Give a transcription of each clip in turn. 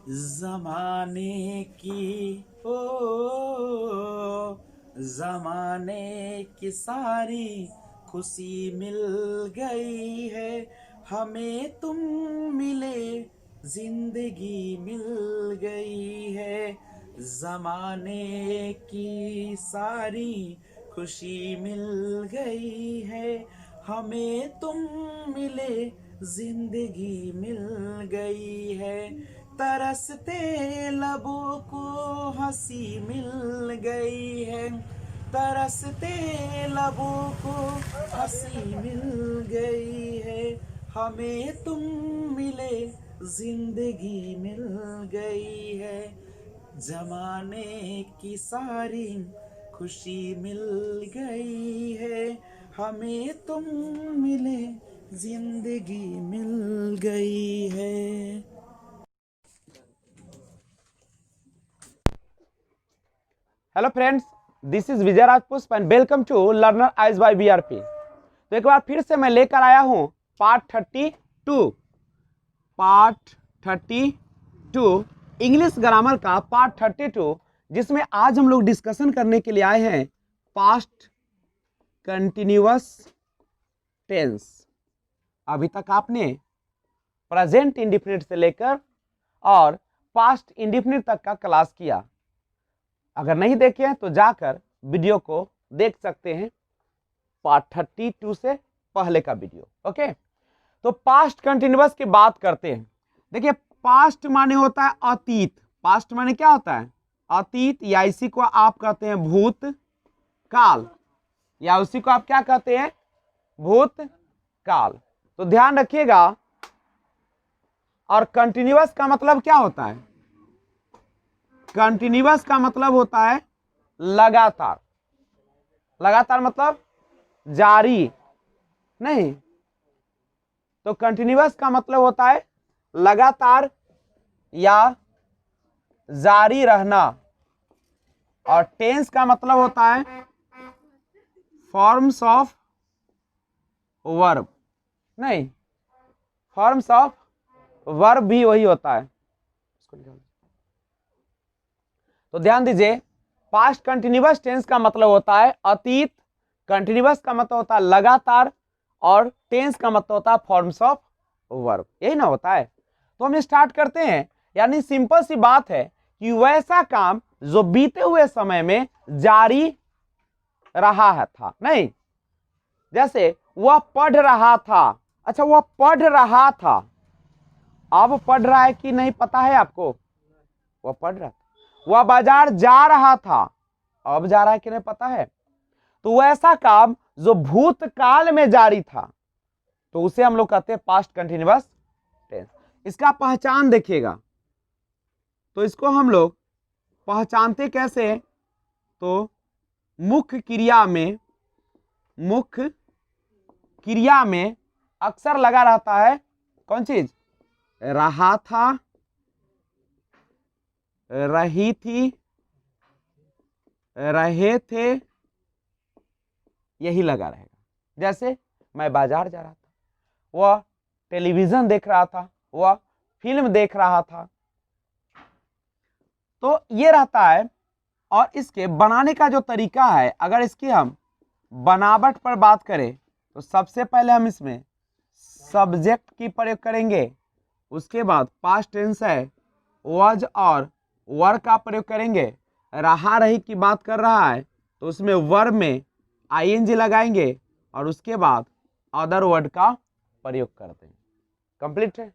जमाने की ओ जमाने की सारी खुशी मिल गई है, हमें तुम मिले जिंदगी मिल गई है। जमाने की सारी खुशी मिल गई है, हमें तुम मिले जिंदगी मिल गई है। तरसते लबों को हंसी मिल गई है, तरसते लबों को हंसी मिल गई है, हमें तुम मिले जिंदगी मिल गई है। जमाने की सारी खुशी मिल गई है, हमें तुम मिले जिंदगी मिल गई है। Hello friends, this is Vijay Rajpushp and welcome to learner eyes by BRP. तो एक बार फिर से मैं लेकर आया हूं पार्ट 32 इंग्लिश ग्रामर का पार्ट 32, जिसमें आज हम लोग डिस्कशन करने के लिए आए हैं पास्ट कंटिन्यूअस टेंस। अभी तक आपने प्रेजेंट इंडेफिनिट से लेकर और पास्ट इंडेफिनिट तक का क्लास किया। अगर नहीं देखे तो जाकर वीडियो को देख सकते हैं, पार्ट 32 से पहले का वीडियो। ओके, तो पास्ट कंटिन्यूअस की बात करते हैं। देखिए, पास्ट माने होता है अतीत। पास्ट माने क्या होता है? अतीत, या इसी को आप कहते हैं भूत काल, या उसी को आप क्या कहते हैं? भूत काल। तो ध्यान रखिएगा। और कंटिन्यूअस का मतलब क्या होता है? कंटिन्यूअस का मतलब होता है लगातार। लगातार मतलब जारी नहीं। तो कंटिन्यूअस का मतलब होता है लगातार या जारी रहना। और टेंस का मतलब होता है फॉर्म्स ऑफ वर्ब। नहीं, फॉर्म्स ऑफ वर्ब भी वही होता है। तो ध्यान दीजिए, पास्ट कंटिन्यूअस टेंस का मतलब होता है अतीत, कंटिन्यूअस का मतलब होता है लगातार, और टेंस का मतलब होता है फॉर्म्स ऑफ वर्ब। यही ना होता है। तो हम स्टार्ट करते हैं। यानी सिंपल सी बात है कि वैसा काम जो बीते हुए समय में जारी रहा है था। नहीं, जैसे वह पढ़ रहा था। अच्छा, वह पढ़ रहा था, अब पढ़ रहा है कि नहीं पता है आपको? वह पढ़ रहा था। वह बाजार जा रहा था, अब जा रहा है कि नहीं पता है? तो वैसा काम जो भूतकाल में जारी था, तो उसे हम लोग कहते हैं पास्ट कंटिन्यूअस टेंस। इसका पहचान देखिएगा। तो इसको हम लोग पहचानते कैसे हैं? तो मुख्य क्रिया में अक्सर लगा रहता है कौन चीज? रहा था, रही थी, रहे थे, यही लगा रहेगा। जैसे मैं बाजार जा रहा था, वह टेलीविजन देख रहा था, वह फिल्म देख रहा था। तो ये रहता है। और इसके बनाने का जो तरीका है, अगर इसकी हम बनावट पर बात करें तो सबसे पहले हम इसमें सब्जेक्ट की प्रयोग करेंगे। उसके बाद पास्ट टेंस है, वॉज और वर का प्रयोग करेंगे। रहा रही की बात कर रहा है तो उसमें वर्ब में आईएनजी लगाएंगे, और उसके बाद अदर वर्ड का प्रयोग करते हैं। कंप्लीट है।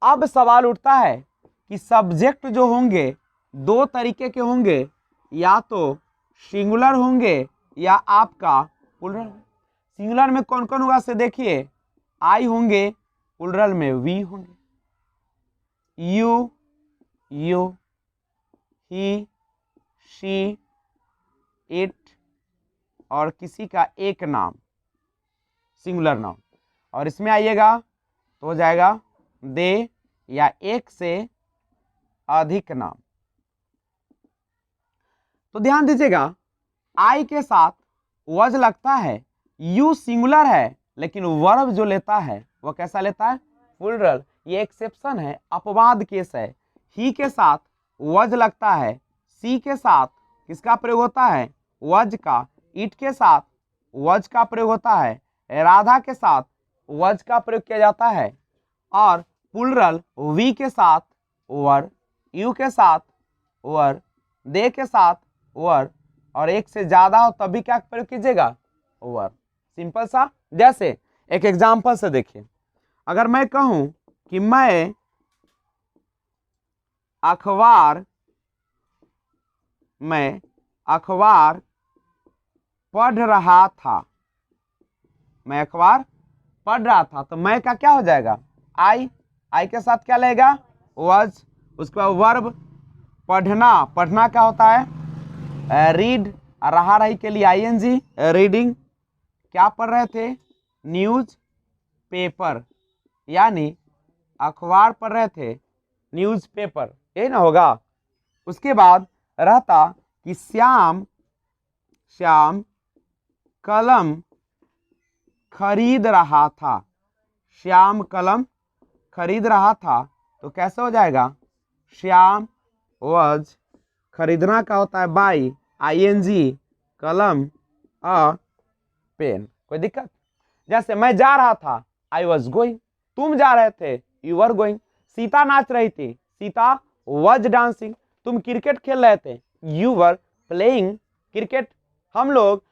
अब सवाल उठता है कि सब्जेक्ट जो होंगे दो तरीके के होंगे, या तो सिंगुलर होंगे या आपका प्लुरल। सिंगुलर में कौन कौन होगा से देखिए, आई होंगे, प्लुरल में वी होंगे। यू, ही, शी, इट, और किसी का एक नाम सिंगुलर नाम। और इसमें आइएगा तो हो जाएगा दे, या एक से अधिक नाम। तो ध्यान दीजिएगा, आई के साथ वज लगता है, यू सिंगुलर है लेकिन वर्ब जो लेता है वह कैसा लेता है? प्लुरल। ये एक्सेप्शन है, अपवाद केस है। ही के साथ वज लगता है, सी के साथ किसका प्रयोग होता है, वज का, इट के साथ वज का प्रयोग होता है, राधा के साथ वज का प्रयोग किया जाता है, और प्लुरल वी के साथ वर, यू के साथ वर, दे के साथ वर, और एक से ज्यादा हो तभी क्या प्रयोग कीजिएगा, वर। सिंपल सा। जैसे एक एग्जांपल से देखिए, अगर मैं कहूं कि मैं अखबार पढ़ रहा था, मैं अखबार पढ़ रहा था, तो मैं का क्या हो जाएगा, आई के साथ क्या लेगा, वज, उसके बाद वर्ब पढ़ना, पढ़ना क्या होता है, रीड, रहा रही के लिए आईएनजी, रीडिंग। क्या पढ़ रहे थे, न्यूज पेपर, यानी अखबार पढ़ रहे थे, न्यूज पेपर, यही ना होगा। उसके बाद रहता कि श्याम कलम खरीद रहा था, श्याम कलम खरीद रहा था, तो कैसे हो जाएगा, श्याम वज, खरीदना का होता है बाई, आईएनजी, कलम अ पेन। कोई दिक्कत। जैसे मैं जा रहा था, आई वॉज गोइंग, तुम जा रहे थे, यू वर गोइंग, सीता नाच रही थी, सीता वॉज डांसिंग, तुम क्रिकेट खेल रहे थे, यू वर प्लेइंग क्रिकेट, हम लोग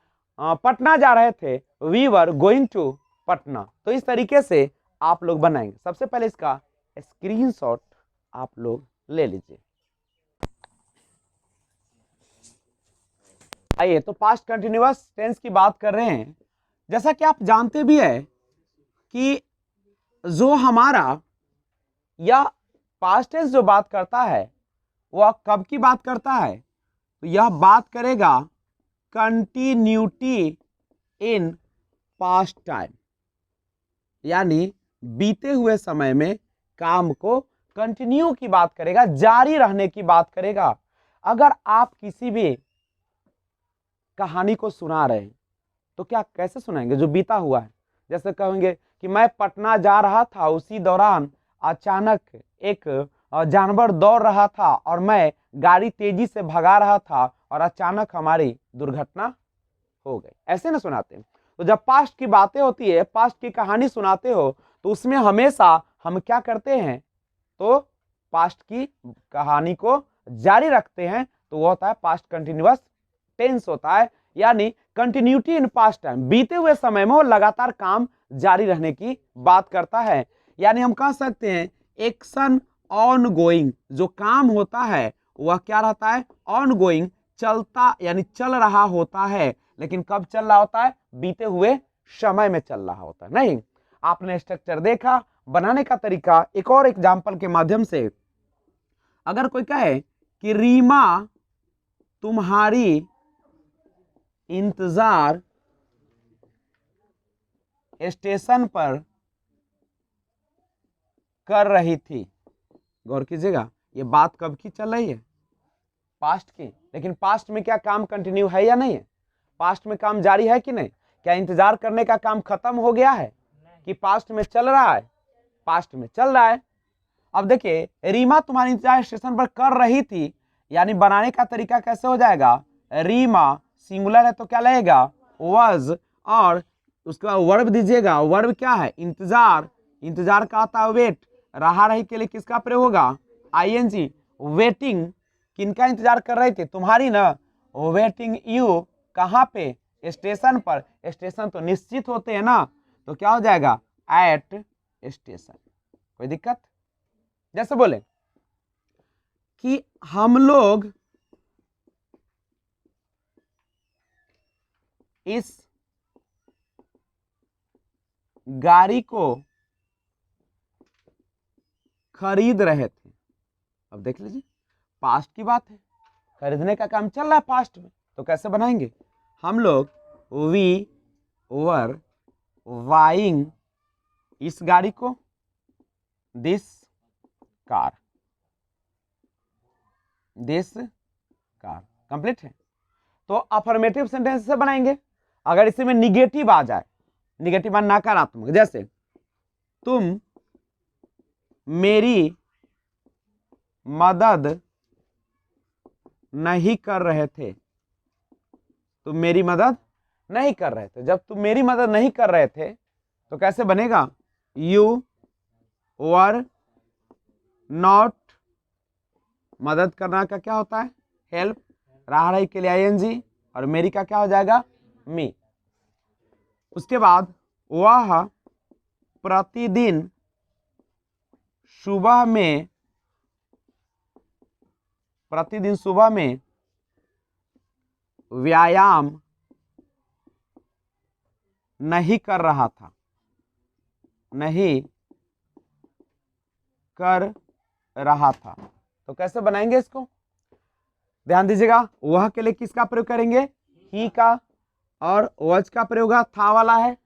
पटना जा रहे थे, we were going to Patna. तो इस तरीके से आप लोग बनाएंगे। सबसे पहले इसका स्क्रीनशॉट आप लोग ले लीजिए। आइए, तो पास्ट कंटिन्यूअस टेंस की बात कर रहे हैं। जैसा कि आप जानते भी है कि जो हमारा या पास्ट टेंस जो बात करता है वह कब की बात करता है, तो यह बात करेगा कंटिन्यूटी इन पास्ट टाइम, यानी बीते हुए समय में काम को कंटिन्यू की बात करेगा, जारी रहने की बात करेगा। अगर आप किसी भी कहानी को सुना रहे हैं तो क्या कैसे सुनाएंगे, जो बीता हुआ है। जैसे कहेंगे कि मैं पटना जा रहा था, उसी दौरान अचानक एक जानवर दौड़ रहा था और मैं गाड़ी तेजी से भगा रहा था और अचानक हमारी दुर्घटना हो गई, ऐसे ना सुनाते हैं। तो जब पास्ट की बातें होती है, पास्ट की कहानी सुनाते हो, तो उसमें हमेशा हम क्या करते हैं, तो पास्ट की कहानी को जारी रखते हैं, तो वो होता है पास्ट कंटिन्यूअस टेंस होता है, यानी कंटिन्यूटी इन पास्ट टाइम, बीते हुए समय में वो लगातार काम जारी रहने की बात करता है। यानी हम कह सकते हैं एक्शन ऑन गोइंग, जो काम होता है वह क्या रहता है, ऑन गोइंग, चलता यानी चल रहा होता है। लेकिन कब चल रहा होता है, बीते हुए समय में चल रहा होता है। नहीं, आपने स्ट्रक्चर देखा, बनाने का तरीका एक और एग्जांपल के माध्यम से। अगर कोई कहे कि रीमा तुम्हारी इंतजार स्टेशन पर कर रही थी, गौर कीजिएगा, ये बात कब की चल रही है, पास्ट की। लेकिन पास्ट में क्या काम कंटिन्यू है या नहीं है, पास्ट में काम जारी है कि नहीं, क्या इंतजार करने का काम खत्म हो गया है कि पास्ट में चल रहा है, पास्ट में चल रहा है। अब देखिए, रीमा तुम्हारी इंतजार स्टेशन पर कर रही थी, यानी बनाने का तरीका कैसे हो जाएगा, रीमा सिंगुलर है तो क्या लगेगा, वॉज, और उसका वर्ब दीजिएगा, वर्ब क्या है, इंतजार, इंतजार का आता है वेट, रहा रही के लिए किसका प्रयोग होगा, आईएनजी, वेटिंग, किनका इंतजार कर रही थी, तुम्हारी ना, वेटिंग यू, कहाँ पे, स्टेशन पर, स्टेशन तो निश्चित होते हैं ना, तो क्या हो जाएगा, एट स्टेशन। कोई दिक्कत। जैसे बोले कि हम लोग इस गाड़ी को खरीद रहे थे, अब देख लीजिए पास्ट की बात है, खरीदने का काम चल रहा है पास्ट में, तो कैसे बनाएंगे, हम लोग वी वर बाइंग इस गाड़ी को, this car, this car, complete है। तो अफर्मेटिव सेंटेंस से बनाएंगे। अगर इसी में निगेटिव आ जाए, निगेटिव मान नकारात्मक, जैसे तुम मेरी मदद नहीं कर रहे थे, तुम मेरी मदद नहीं कर रहे थे। जब तुम मेरी मदद नहीं कर रहे थे तो कैसे बनेगा, यू वर नॉट, मदद करना का क्या होता है, हेल्प, रहा रही के लिए आईएनजी, और मेरी का क्या हो जाएगा, मी। उसके बाद वह प्रतिदिन सुबह में, प्रतिदिन सुबह में व्यायाम नहीं कर रहा था, नहीं कर रहा था। तो कैसे बनाएंगे इसको, ध्यान दीजिएगा, वह के लिए किसका प्रयोग करेंगे, ही का, और वज का प्रयोग था वाला है,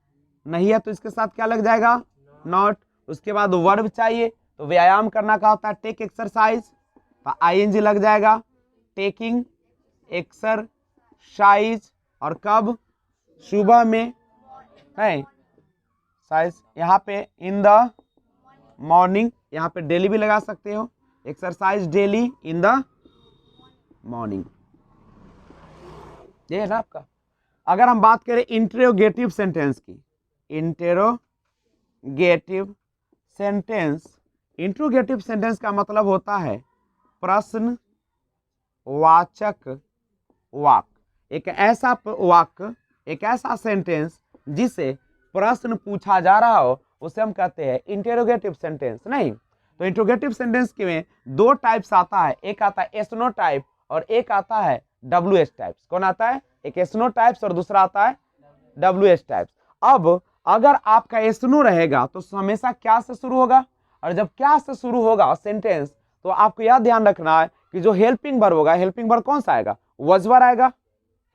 नहीं है तो इसके साथ क्या लग जाएगा, नॉट। उसके बाद वर्ब चाहिए, तो व्यायाम करना का होता है टेक एक्सरसाइज, तो आईएनजी लग जाएगा, टेकिंग एक्सरसाइज, और कब, सुबह में है साइज, यहाँ पे इन द मॉर्निंग, यहाँ पे डेली भी लगा सकते हो, exercise daily in the morning, ये है ना आपका। अगर हम बात करें इंटरोगेटिव सेंटेंस की, इंटरोगेटिव सेंटेंस, इंटरोगेटिव सेंटेंस का मतलब होता है प्रश्न वाचक वाक्य, एक ऐसा वाक्य, एक ऐसा सेंटेंस जिसे प्रश्न पूछा जा रहा हो, उसे हम कहते हैं इंटरोगेटिव सेंटेंस। नहीं तो इंटरोगेटिव सेंटेंस में दो टाइप्स आता है, एक आता है एसनो टाइप और एक आता है WH टाइप्स। कौन आता है, एक एसनो टाइप्स और दूसरा आता है WH टाइप्स। अब अगर आपका एसनो रहेगा तो हमेशा क्या से शुरू होगा, और जब क्या से शुरू होगा सेंटेंस, तो आपको यह ध्यान रखना है कि जो हेल्पिंग वर्ब होगा, हेल्पिंग वर्ब कौन सा आएगा, वॉज वर्ब आएगा।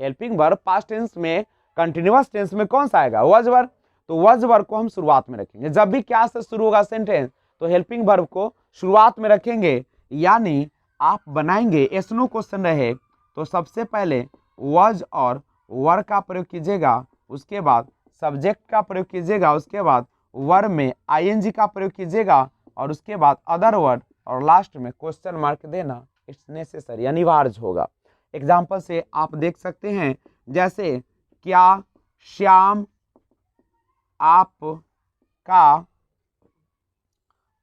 हेल्पिंग वर्ब पास्ट टेंस में, कंटिन्यूअस टेंस में कौन सा आएगा, वॉज वर्ब। तो वॉज वर्ब को हम शुरुआत में रखेंगे, जब भी क्या से शुरू होगा सेंटेंस तो हेल्पिंग वर्ब को शुरुआत में रखेंगे। यानी आप बनाएंगे, एसनो क्वेश्चन रहे तो सबसे पहले वॉज और वर का प्रयोग कीजिएगा, उसके बाद सब्जेक्ट का प्रयोग कीजिएगा, उसके बाद वर्ब में आईएनजी का प्रयोग कीजिएगा, और उसके बाद अदर वर्ड, और लास्ट में क्वेश्चन मार्क देना इट्स नेसेसरी, अनिवार्य होगा। एग्जाम्पल से आप देख सकते हैं, जैसे क्या श्याम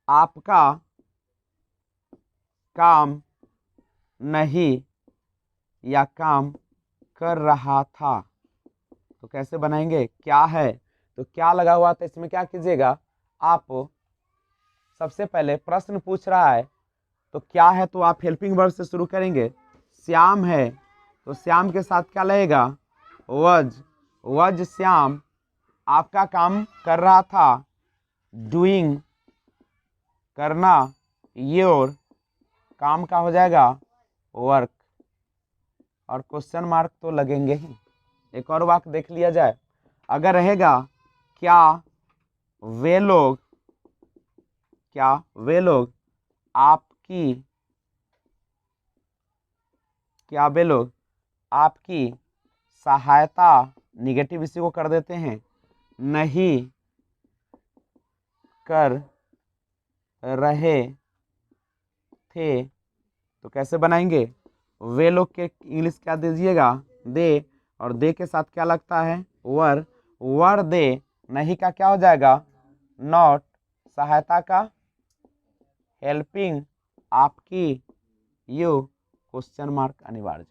आपका काम नहीं या काम कर रहा था, तो कैसे बनाएंगे, क्या है तो क्या लगा हुआ था, इसमें क्या कीजिएगा, आप सबसे पहले प्रश्न पूछ रहा है तो क्या है, तो आप हेल्पिंग वर्ब से शुरू करेंगे। श्याम है तो श्याम के साथ क्या लगेगा, वज श्याम आपका काम कर रहा था, डूइंग करना, योर काम का हो जाएगा वर्क, और क्वेश्चन मार्क तो लगेंगे ही। एक और वाक्य देख लिया जाए, अगर रहेगा क्या वे लोग आपकी सहायता, निगेटिव इसी को कर देते हैं, नहीं कर रहे थे, तो कैसे बनाएंगे, वे लोग के इंग्लिश क्या दीजिएगा, दे, और दे के साथ क्या लगता है, वर दे, नहीं का क्या हो जाएगा, नॉट, सहायता का हेल्पिंग, आपकी, यू, क्वेश्चन मार्क अनिवार्य।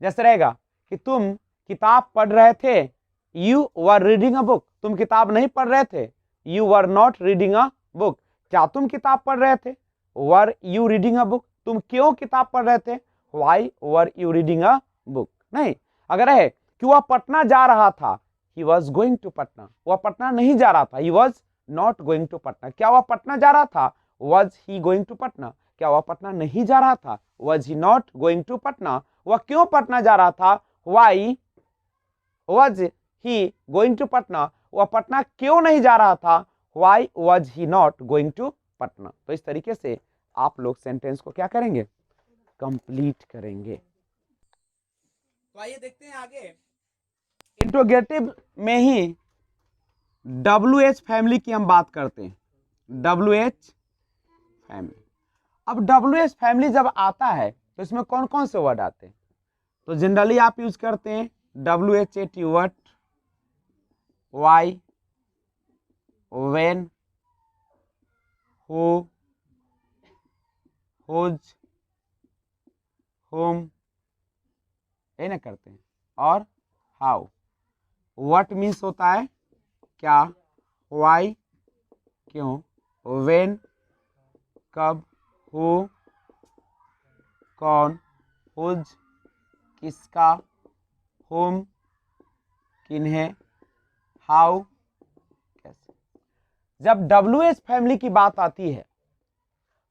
जैसे रहेगा कि तुम किताब पढ़ रहे थे, you were reading a book, तुम किताब नहीं पढ़ रहे थे, you were not reading a book. क्या तुम किताब पढ़ रहे थे, were you reading a book, तुम क्यों किताब पढ़ रहे थे, why were you reading a book. नहीं, अगर है कि वह पटना जा रहा था, he was going to Patna, वह पटना नहीं जा रहा था, he was not going to Patna. क्या वह पटना जा रहा था, was he going to Patna. क्या वह पटना नहीं जा रहा था, was he not going to Patna. वह क्यों पटना जा रहा था, why was he going to Patna. वह पटना क्यों नहीं जा रहा था, why was he not going to Patna. तो इस तरीके से आप लोग सेंटेंस को क्या करेंगे, कंप्लीट करेंगे। तो आइए देखते हैं आगे, इंट्रोगेटिव में ही WH फैमिली की हम बात करते हैं, WH फैमिली। अब WH फैमिली जब आता है तो इसमें कौन कौन से वर्ड आते हैं? तो जनरली आप यूज करते हैं WHAT what, why, when, who, whose, whom, ये ना करते हैं, और हाउ। व्हाट मीन्स होता है क्या, वाई क्यों, व्हेन कब, हु कौन, हुज किसका, होम किन्हें, हाउ कैसे। जब WH फैमिली की बात आती है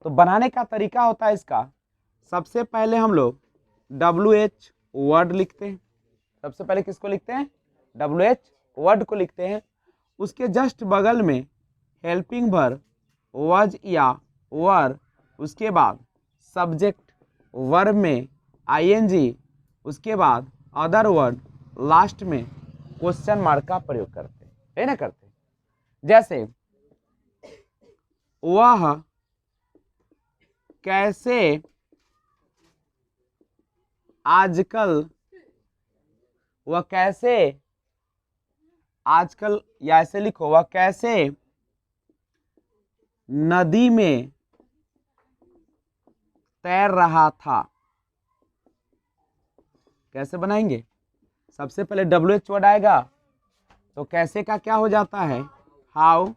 तो बनाने का तरीका होता है इसका, सबसे पहले हम लोग WH वर्ड लिखते हैं। सबसे पहले किसको लिखते हैं? WH वर्ड को लिखते हैं। उसके जस्ट बगल में हेल्पिंग वर्ब वॉज या वर, उसके बाद सब्जेक्ट वर्ब में ING, उसके बाद अदर वर्ड, लास्ट में क्वेश्चन मार्क का प्रयोग करते हैं, है ना करते हैं। जैसे वह कैसे आजकल, वह कैसे आजकल, या ऐसे लिखो वह कैसे नदी में तैर रहा था। कैसे बनाएंगे? सबसे पहले WH वर्ड आएगा तो कैसे का क्या हो जाता है, हाउ,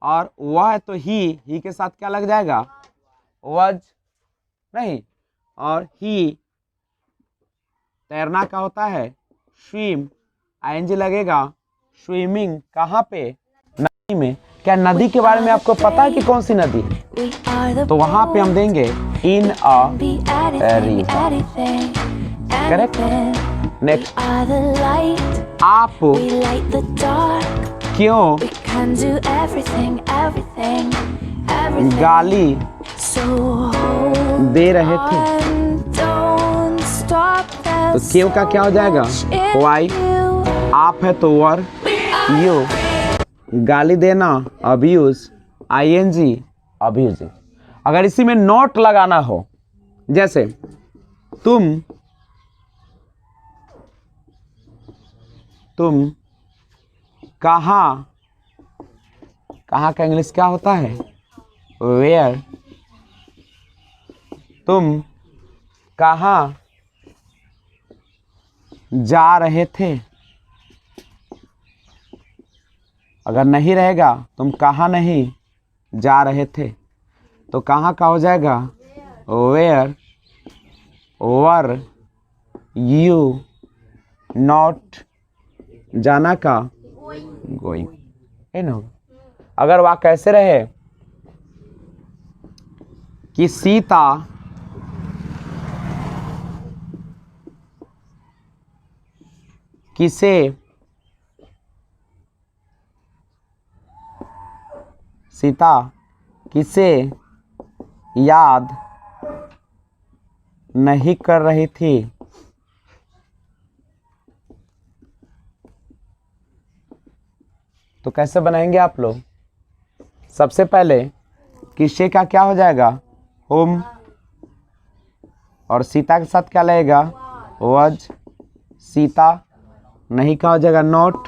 और वह है तो ही के साथ क्या लग जाएगा, वज नहीं, और ही तैरना का होता है स्विम, ING लगेगा, स्विमिंग कहाँ पे, नदी में। क्या नदी के बारे में आपको पता है कि कौन सी नदी है? तो वहां पे हम देंगे इन अ रिवर, करेक्ट। नेक्स्ट, आप क्यों गाली दे रहे थे? तो क्यों का क्या हो जाएगा, वाई, आप है तो वर, यू गाली देना, अब्यूज, ING अब्यूजिंग। अगर इसी में नोट लगाना हो, जैसे तुम कहाँ, कहाँ का इंग्लिश क्या होता है, वेयर। तुम कहाँ जा रहे थे? अगर नहीं रहेगा, तुम कहाँ नहीं जा रहे थे, तो कहाँ का हो जाएगा, वेयर, वर यू नॉट, जाना का गोइंग, है ना। अगर वह कैसे रहे कि सीता किसे याद नहीं कर रही थी, तो कैसे बनाएंगे आप लोग? सबसे पहले किसे का क्या हो जाएगा, होम, और सीता के साथ क्या लगेगा, वज, सीता नहीं का हो जाएगा नॉट,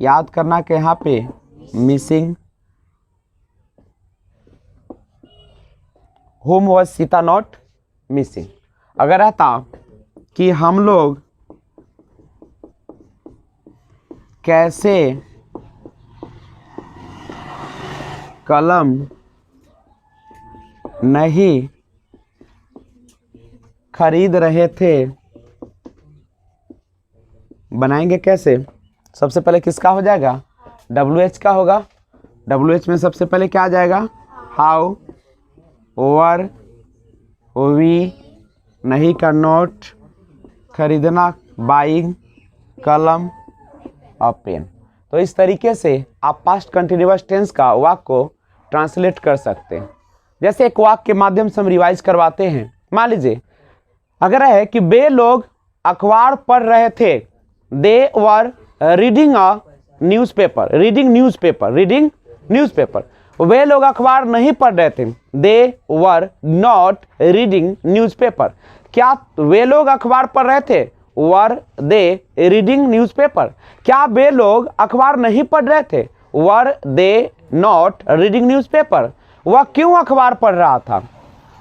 याद करना के यहाँ पे missing, home was Sita not missing. अगर रहता कि हम लोग कैसे कलम नहीं खरीद रहे थे, बनाएंगे कैसे? सबसे पहले किसका हो जाएगा, WH का होगा। WH में सबसे पहले क्या आ जाएगा, हाउ, वर, वी, नहीं का नोट, खरीदना बाइंग, कलम और पेन। तो इस तरीके से आप पास्ट कंटिन्यूअस टेंस का वाक्य को ट्रांसलेट कर सकते हैं। जैसे एक वाक्य के माध्यम से हम रिवाइज करवाते हैं। मान लीजिए अगर है कि वे लोग अखबार पढ़ रहे थे, they were reading a newspaper, reading newspaper, वे लोग अखबार नहीं पढ़ रहे थे। They were not reading newspaper. क्या वे लोग अखबार पढ़ रहे थे? Were they reading newspaper. क्या वे लोग अखबार नहीं पढ़ रहे थे? Were they not reading newspaper. वह क्यों अखबार पढ़ रहा था?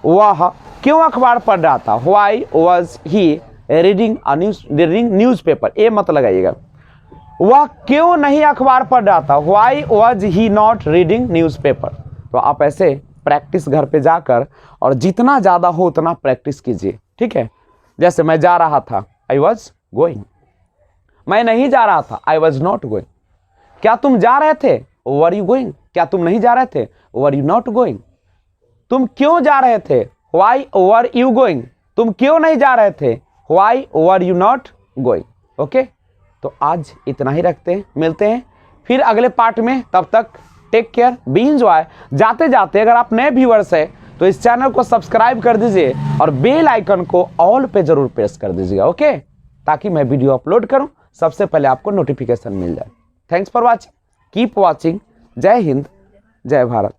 वह क्यों अखबार पढ़ रहा था? Why was he reading newspaper. ये मत लगाइएगा। वह क्यों नहीं अखबार पढ़ रहा था? Why was he not reading newspaper. तो आप ऐसे प्रैक्टिस घर पे जाकर और जितना ज़्यादा हो उतना प्रैक्टिस कीजिए, ठीक है। जैसे मैं जा रहा था, आई वॉज गोइंग। मैं नहीं जा रहा था, आई वॉज नॉट गोइंग। क्या तुम जा रहे थे? Were you going. क्या तुम नहीं जा रहे थे? Were you not going. तुम क्यों जा रहे थे? Why were you going. तुम क्यों नहीं जा रहे थे? Why were you not going. Okay, तो आज इतना ही रखते हैं, मिलते हैं फिर अगले पार्ट में। तब तक टेक केयर, बी एंजॉय। जाते जाते अगर आप नए व्यूअर्स हैं तो इस चैनल को सब्सक्राइब कर दीजिए और बेल आइकन को ऑल पे जरूर प्रेस कर दीजिएगा, ओके, ताकि मैं वीडियो अपलोड करूं सबसे पहले आपको नोटिफिकेशन मिल जाए। Thanks for watching, keep watching. जय हिंद, जय भारत।